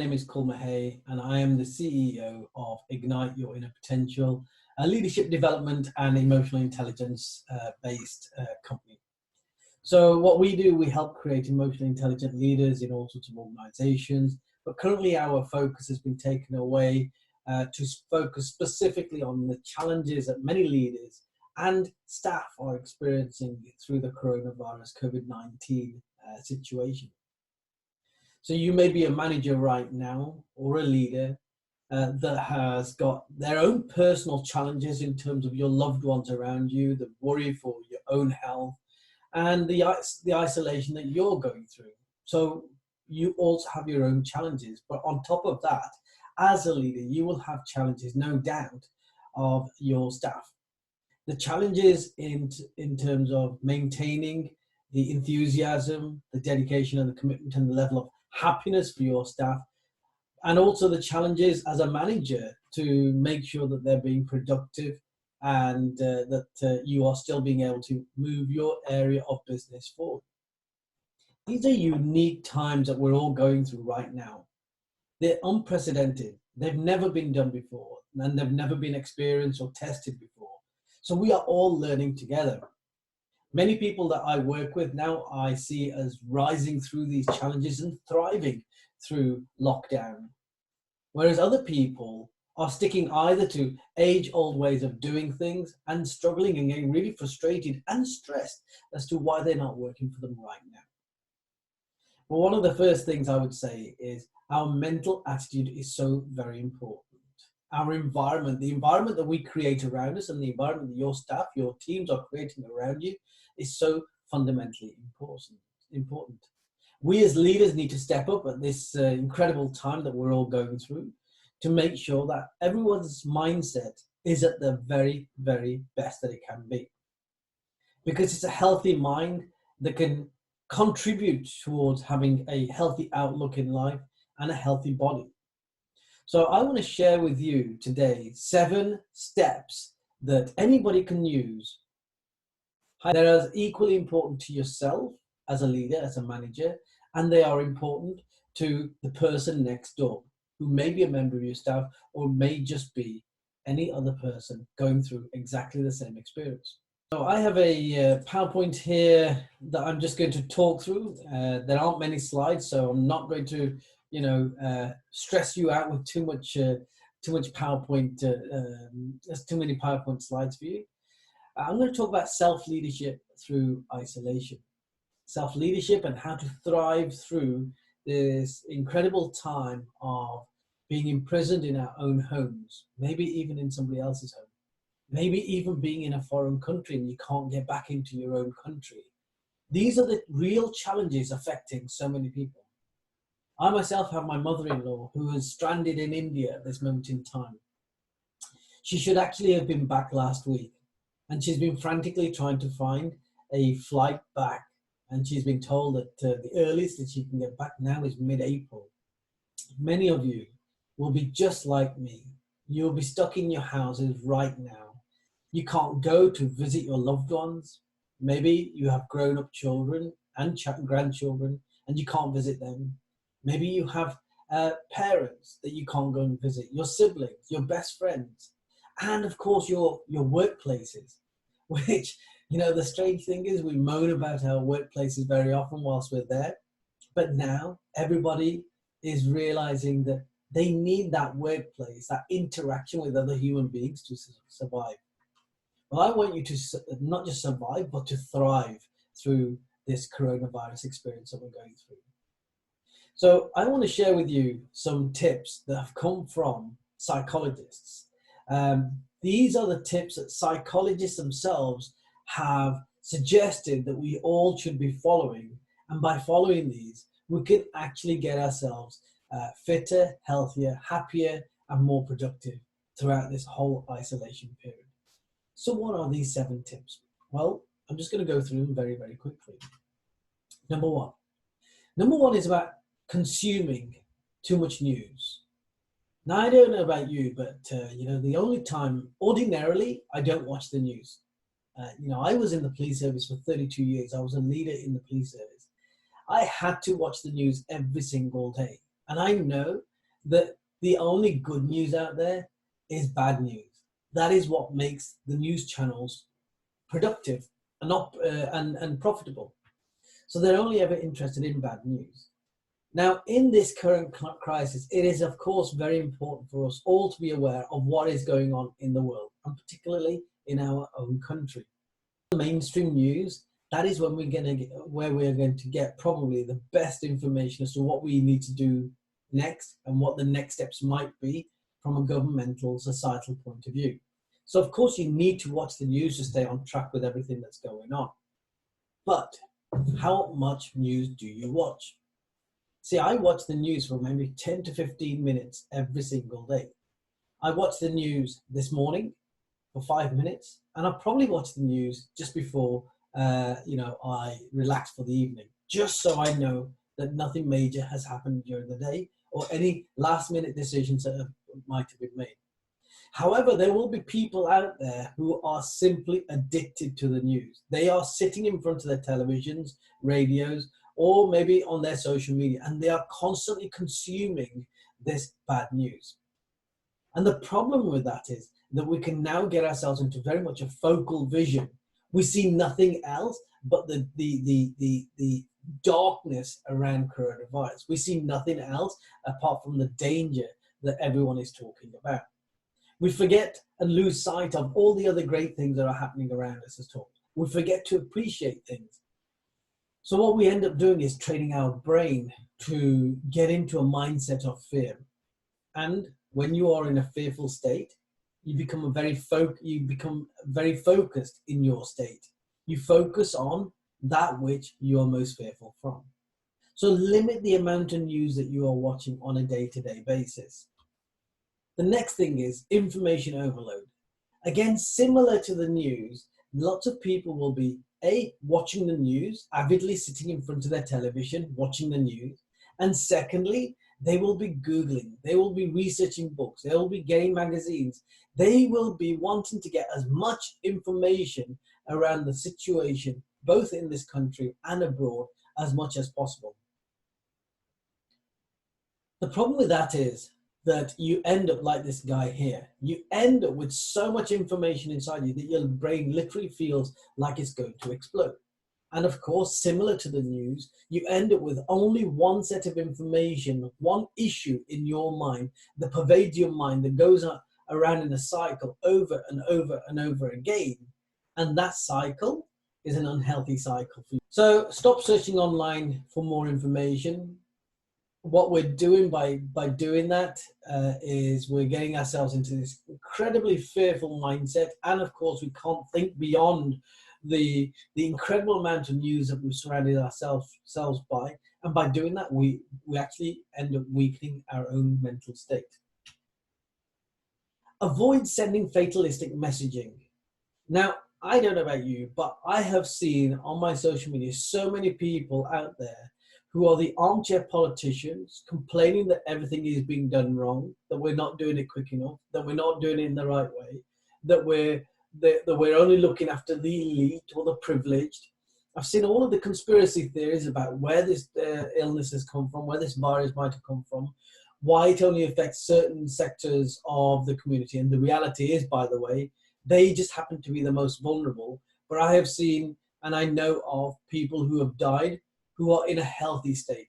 name is Kul Mahay, and I am the CEO of Ignite Your Inner Potential, a leadership development and emotional intelligence based company. So what we do, we help create emotionally intelligent leaders in all sorts of organizations, but currently our focus has been taken away to focus specifically on the challenges that many leaders and staff are experiencing through the coronavirus COVID-19 situation. So you may be a manager right now or a leader that has got their own personal challenges in terms of your loved ones around you, the worry for your own health, and the isolation that you're going through. So you also have your own challenges. But on top of that, as a leader, you will have challenges, no doubt, of your staff. The challenges in terms of maintaining the enthusiasm, the dedication and the commitment and the level of happiness for your staff, and also the challenges as a manager to make sure that they're being productive and that you are still being able to move your area of business forward. These are unique times that we're all going through right now. They're unprecedented. They've never been done before, and they've never been experienced or tested before. So we are all learning together. Many people that I work with now, I see as rising through these challenges and thriving through lockdown. Whereas other people are sticking either to age-old ways of doing things and struggling and getting really frustrated and stressed as to why they're not working for them right now. Well, one of the first things I would say is our mental attitude is so very important. Our environment, the environment that we create around us and the environment that your staff, your teams are creating around you is so fundamentally important. We as leaders need to step up at this incredible time that we're all going through to make sure that everyone's mindset is at the very, very best that it can be. Because it's a healthy mind that can contribute towards having a healthy outlook in life and a healthy body. So I want to share with you today 7 steps that anybody can use that are equally important to yourself as a leader, as a manager, and they are important to the person next door who may be a member of your staff or may just be any other person going through exactly the same experience. So I have a PowerPoint here that I'm just going to talk through. There aren't many slides, so I'm not going to stress you out with too much PowerPoint. There's too many PowerPoint slides for you. I'm going to talk about self-leadership through isolation. Self-leadership and how to thrive through this incredible time of being imprisoned in our own homes, maybe even in somebody else's home, maybe even being in a foreign country and you can't get back into your own country. These are the real challenges affecting so many people. I myself have my mother-in-law who is stranded in India at this moment in time. She should actually have been back last week, and she's been frantically trying to find a flight back, and she's been told that the earliest that she can get back now is mid-April. Many of you will be just like me. You'll be stuck in your houses right now. You can't go to visit your loved ones. Maybe you have grown-up children and grandchildren, and you can't visit them. Maybe you have parents that you can't go and visit, your siblings, your best friends, and of course your workplaces, which, the strange thing is we moan about our workplaces very often whilst we're there, but now everybody is realizing that they need that workplace, that interaction with other human beings to survive. Well, I want you to not just survive, but to thrive through this coronavirus experience that we're going through. So I want to share with you some tips that have come from psychologists. These are the tips that psychologists themselves have suggested that we all should be following. And by following these, we can actually get ourselves fitter, healthier, happier, and more productive throughout this whole isolation period. So what are these 7 tips? Well, I'm just going to go through them very, very quickly. Number one is about consuming too much news. Now, I don't know about you, but the only time ordinarily I don't watch the news. I was in the police service for 32 years. I was a leader in the police service. I had to watch the news every single day. And I know that the only good news out there is bad news. That is what makes the news channels productive and and profitable. So they're only ever interested in bad news. Now, in this current crisis, it is of course very important for us all to be aware of what is going on in the world, and particularly in our own country. Mainstream news, that is when where we're going to get probably the best information as to what we need to do next and what the next steps might be from a governmental, societal point of view. So of course you need to watch the news to stay on track with everything that's going on. But how much news do you watch? See, I watch the news for maybe 10 to 15 minutes every single day. I watched the news this morning for 5 minutes, and I'll probably watch the news just before I relax for the evening, just so I know that nothing major has happened during the day or any last minute decisions that might have been made. However, there will be people out there who are simply addicted to the news. They are sitting in front of their televisions, radios, or maybe on their social media, and they are constantly consuming this bad news. And the problem with that is that we can now get ourselves into very much a focal vision. We see nothing else but the darkness around coronavirus. We see nothing else apart from the danger that everyone is talking about. We forget and lose sight of all the other great things that are happening around us as well. We forget to appreciate things. So what we end up doing is training our brain to get into a mindset of fear. And when you are in a fearful state, you become very focused in your state. You focus on that which you are most fearful from. So limit the amount of news that you are watching on a day-to-day basis. The next thing is information overload. Again, similar to the news, lots of people will be watching the news, avidly sitting in front of their television, watching the news. And secondly, they will be Googling, they will be researching books, they will be getting magazines. They will be wanting to get as much information around the situation, both in this country and abroad, as much as possible. The problem with that is that you end up like this guy here. You end up with so much information inside you that your brain literally feels like it's going to explode. And of course, similar to the news, you end up with only one set of information, one issue in your mind that pervades your mind, that goes around in a cycle over and over and over again. And that cycle is an unhealthy cycle for you. So stop searching online for more information. What we're doing by doing that is we're getting ourselves into this incredibly fearful mindset. And of course, we can't think beyond the incredible amount of news that we've surrounded ourselves by. And by doing that, we actually end up weakening our own mental state. Avoid sending fatalistic messaging. Now, I don't know about you, but I have seen on my social media so many people out there who are the armchair politicians complaining that everything is being done wrong, that we're not doing it quick enough, that we're not doing it in the right way, that we're only looking after the elite or the privileged. I've seen all of the conspiracy theories about where this illness has come from, where this virus might have come from, why it only affects certain sectors of the community. And the reality is, by the way, they just happen to be the most vulnerable. But I have seen, and I know of people who have died who are in a healthy state.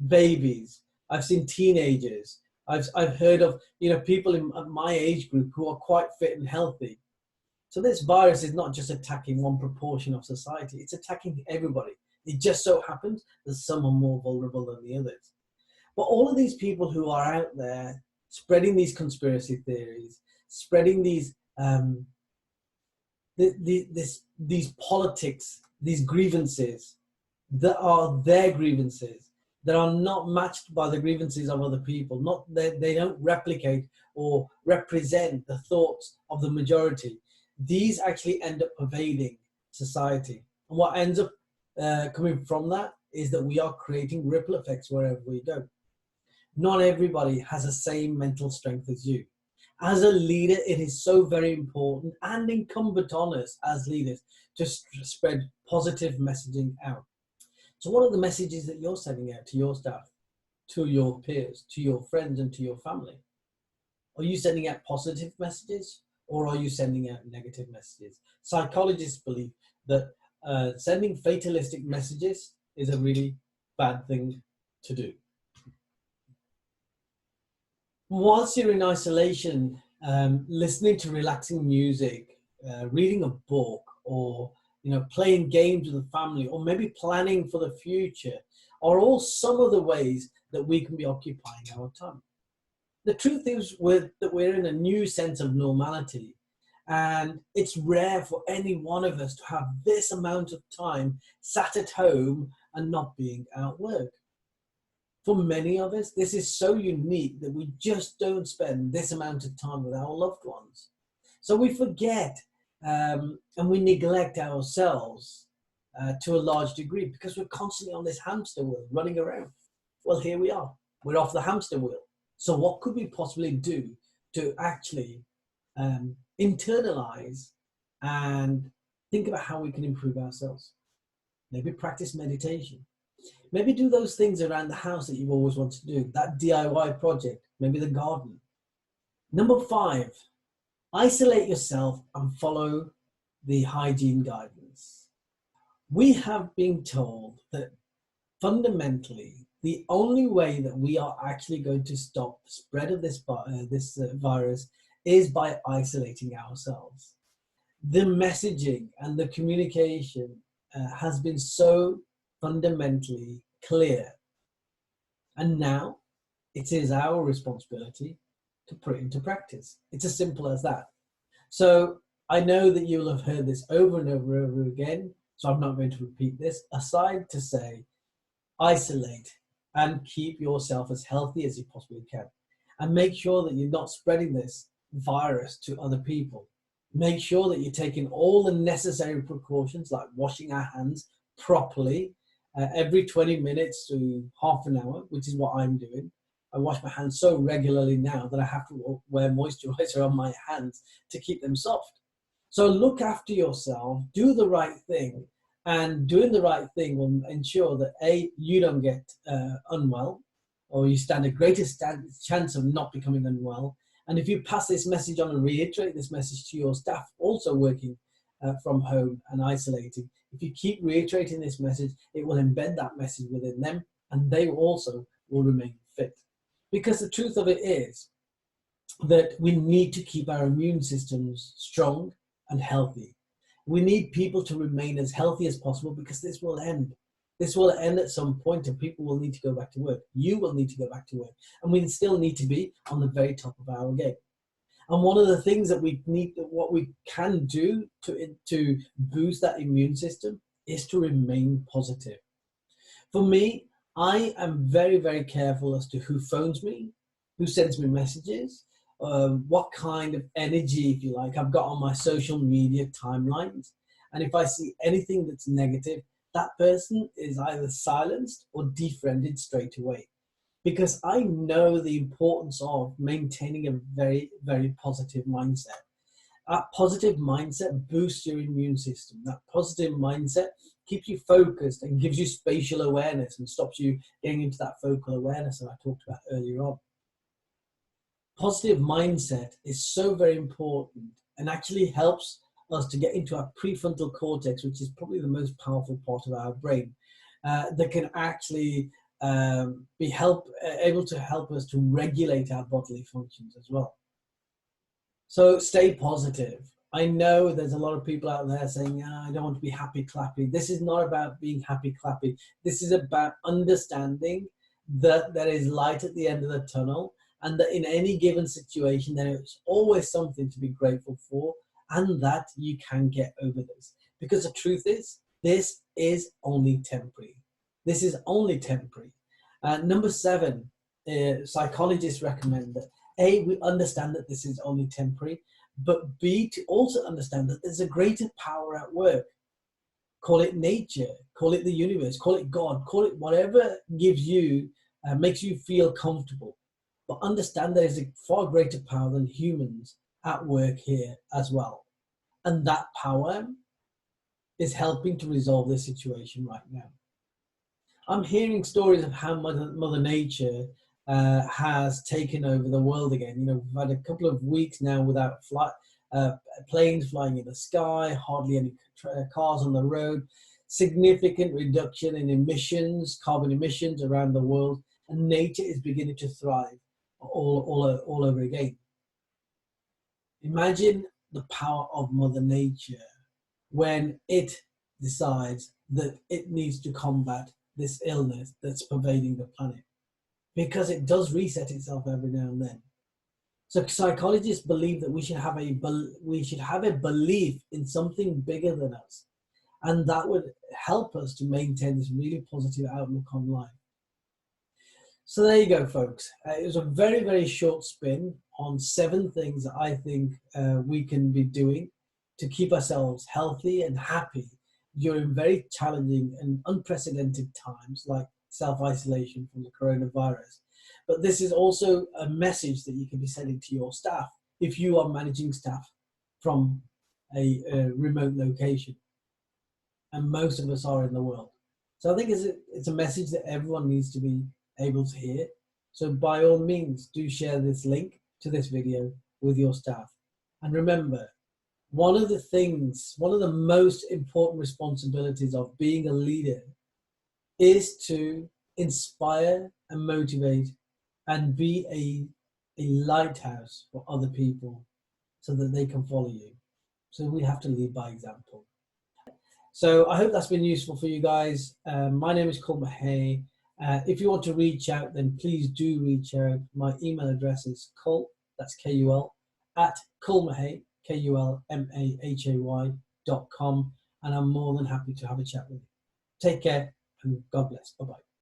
Babies. I've seen teenagers. I've heard of people in my age group who are quite fit and healthy. So this virus is not just attacking one proportion of society, it's attacking everybody. It just so happens that some are more vulnerable than the others. But all of these people who are out there spreading these conspiracy theories, spreading these these politics, these grievances that are their grievances, that are not matched by the grievances of other people, they don't replicate or represent the thoughts of the majority. These actually end up pervading society. And what ends up coming from that is that we are creating ripple effects wherever we go. Not everybody has the same mental strength as you. As a leader, it is so very important and incumbent on us as leaders to spread positive messaging out. So what are the messages that you're sending out to your staff? to your peers, to your friends, and to your family? Are you sending out positive messages, or are you sending out negative messages? Psychologists believe that sending fatalistic messages is a really bad thing to do. Whilst you're in isolation, listening to relaxing music, reading a book, or playing games with the family, or maybe planning for the future, are all some of the ways that we can be occupying our time. The truth is that we're in a new sense of normality, and it's rare for any one of us to have this amount of time sat at home and not being at work. For many of us, this is so unique that we just don't spend this amount of time with our loved ones. So we forget and we neglect ourselves to a large degree because we're constantly on this hamster wheel running around. Well, here we are. We're off the hamster wheel. So what could we possibly do to actually internalize and think about how we can improve ourselves? Maybe practice meditation. Maybe do those things around the house that you've always wanted to do, that DIY project, maybe the garden. Number 5, isolate yourself and follow the hygiene guidance. We have been told that fundamentally, the only way that we are actually going to stop the spread of this virus is by isolating ourselves. The messaging and the communication has been so fundamentally clear. And now it is our responsibility to put it into practice. It's as simple as that. So I know that you'll have heard this over and over and over again, so I'm not going to repeat this, aside to say, isolate and keep yourself as healthy as you possibly can. And make sure that you're not spreading this virus to other people. Make sure that you're taking all the necessary precautions, like washing our hands properly every 20 minutes to half an hour, which is what I'm doing. I wash my hands so regularly now that I have to wear moisturizer on my hands to keep them soft. So look after yourself, do the right thing, and doing the right thing will ensure that A, you don't get unwell, or you stand a greater chance of not becoming unwell. And if you pass this message on and reiterate this message to your staff also working from home and isolating, if you keep reiterating this message, it will embed that message within them, and they also will remain fit. Because the truth of it is that we need to keep our immune systems strong and healthy. We need people to remain as healthy as possible because this will end. This will end at some point and people will need to go back to work. You will need to go back to work. And we still need to be on the very top of our game. And one of the things that we need, what we can do to boost that immune system is to remain positive. For me, I am very, very careful as to who phones me, who sends me messages, what kind of energy, if you like, I've got on my social media timelines. And if I see anything that's negative, that person is either silenced or defriended straight away. Because I know the importance of maintaining a very, very positive mindset. That positive mindset boosts your immune system. That positive mindset keeps you focused and gives you spatial awareness and stops you getting into that focal awareness that I talked about earlier on. Positive mindset is so very important and actually helps us to get into our prefrontal cortex, which is probably the most powerful part of our brain, that can actually be able to help us to regulate our bodily functions as well. So stay positive. I know there's a lot of people out there saying, I don't want to be happy clappy. This is not about being happy clappy. This is about understanding that there is light at the end of the tunnel, and that in any given situation there is always something to be grateful for, and that you can get over this. Because the truth is, this is only temporary. This is only temporary. Number 7, psychologists recommend that A, we understand that this is only temporary, but B, to also understand that there's a greater power at work. Call it nature, call it the universe, call it God, call it whatever gives you, makes you feel comfortable. But understand there is a far greater power than humans at work here as well. And that power is helping to resolve this situation right now. I'm hearing stories of how Mother Nature has taken over the world again. You know, we've had a couple of weeks now without uh, planes flying in the sky, hardly any cars on the road, significant reduction in emissions, carbon emissions around the world, and nature is beginning to thrive all over again. Imagine the power of Mother Nature when it decides that it needs to combat this illness that's pervading the planet, because it does reset itself every now and then. So psychologists believe that we should have a belief in something bigger than us, and that would help us to maintain this really positive outlook on life. So there you go, folks. It was a very, very short spin on 7 things that I think we can be doing to keep ourselves healthy and happy during very challenging and unprecedented times like self-isolation from the coronavirus. But this is also a message that you can be sending to your staff if you are managing staff from a remote location. And most of us are in the world. So I think it's a message that everyone needs to be able to hear. So by all means, do share this link to this video with your staff. And remember, one of the most important responsibilities of being a leader is to inspire and motivate and be a lighthouse for other people so that they can follow you. So we have to lead by example. So I hope that's been useful for you guys. My name is Cole Mahay. If you want to reach out, then please do reach out. My email address is Cole, that's K-U-L, at Kulmahay, KULMAHAY.com. And I'm more than happy to have a chat with you. Take care and God bless. Bye-bye.